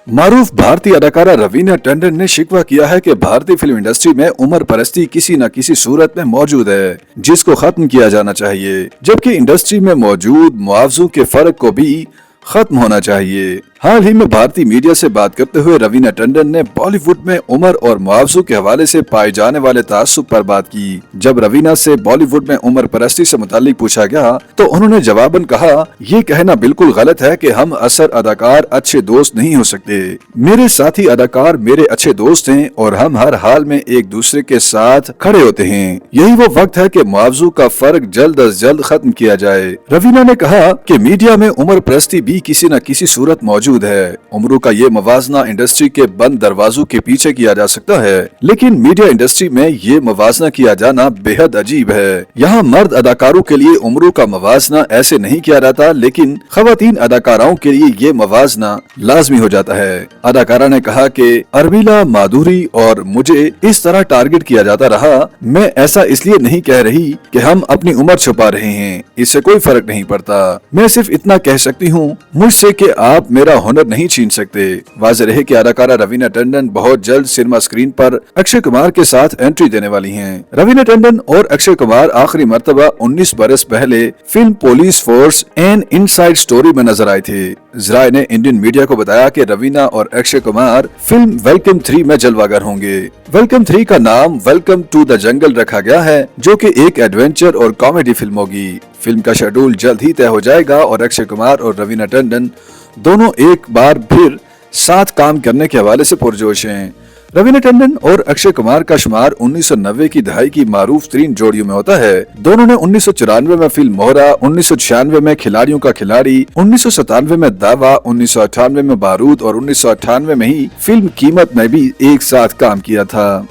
मारूफ भारतीय अदाकारा रवीना टंडन ने शिकवा किया है कि भारतीय फिल्म इंडस्ट्री में उम्र परस्ती किसी न किसी सूरत में मौजूद है, जिसको खत्म किया जाना चाहिए, जबकि इंडस्ट्री में मौजूद मुआवजों के फर्क को भी खत्म होना चाहिए। हाल ही में भारतीय मीडिया से बात करते हुए रवीना टंडन ने बॉलीवुड में उम्र और मुआवजों के हवाले से पाए जाने वाले तासुब पर बात की। जब रवीना से बॉलीवुड में उम्र परस्ती से मुतालिक पूछा गया तो उन्होंने जवाबन कहा, ये कहना बिल्कुल गलत है कि हम असर अदाकार अच्छे दोस्त नहीं हो सकते। मेरे साथी अदाकार मेरे अच्छे दोस्त हैं और हम हर हाल में एक दूसरे के साथ खड़े होते हैं। यही वो वक्त है कि मुआवजों का फर्क जल्द अज जल्द खत्म किया जाए। रवीना ने कहा कि मीडिया में उम्र परस्ती भी किसी न किसी सूरत मौजूद है। उम्रों का ये मवाजना इंडस्ट्री के बंद दरवाजों के पीछे किया जा सकता है, लेकिन मीडिया इंडस्ट्री में ये मवाजना किया जाना बेहद अजीब है। यहाँ मर्द अदाकारों के लिए उम्रों का मवाजना ऐसे नहीं किया जाता, लेकिन खवातीन अदाकाराओं के लिए ये मवाजना लाजमी हो जाता है। अदाकारा ने कहा कि अर्मिला, माधुरी और मुझे इस तरह टारगेट किया जाता रहा। मैं ऐसा इसलिए नहीं कह रही कि हम अपनी उम्र छुपा रहे हैं, इससे कोई फर्क नहीं पड़ता। मैं सिर्फ इतना कह सकती हूँ मुझसे कि आप मेरा हुनर नहीं छीन सकते। वाज़ेह रहे कि अदाकारा रवीना टंडन बहुत जल्द सिनेमा स्क्रीन पर अक्षय कुमार के साथ एंट्री देने वाली हैं। रवीना टंडन और अक्षय कुमार आखिरी मर्तबा 19 बरस पहले film police force an inside story में नजर आए थे। जराए ने इंडियन मीडिया को बताया कि रवीना और अक्षय कुमार फिल्म वेलकम 3 में जलवागर होंगे। वेलकम 3 का नाम वेलकम टू द जंगल रखा गया है, जो कि एक एडवेंचर और कॉमेडी फिल्म होगी। फिल्म का शेड्यूल जल्द ही तय हो जाएगा और अक्षय कुमार और रवीना टंडन दोनों एक बार फिर साथ काम करने के हवाले से पुरजोश हैं। रवीना टंडन और अक्षय कुमार का शुमार 1990 की दहाई की मारूफ तरीन जोड़ियों में होता है। दोनों ने 1994 में फिल्म मोहरा, 1996 में खिलाड़ियों का खिलाड़ी, 1997 में दावा, 1998 में बारूद और 1998 में ही फिल्म कीमत में भी एक साथ काम किया था।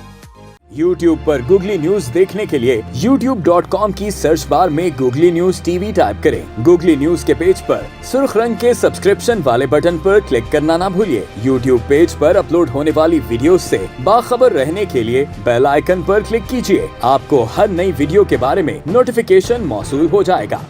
YouTube पर गूगली न्यूज देखने के लिए youtube.com की सर्च बार में गूगली न्यूज टीवी टाइप करें। गूगली न्यूज के पेज पर सुर्ख रंग के सब्सक्रिप्शन वाले बटन पर क्लिक करना ना भूलिए। YouTube पेज पर अपलोड होने वाली वीडियोस से बाखबर रहने के लिए बेल आइकन पर क्लिक कीजिए। आपको हर नई वीडियो के बारे में नोटिफिकेशन मौसूल हो जाएगा।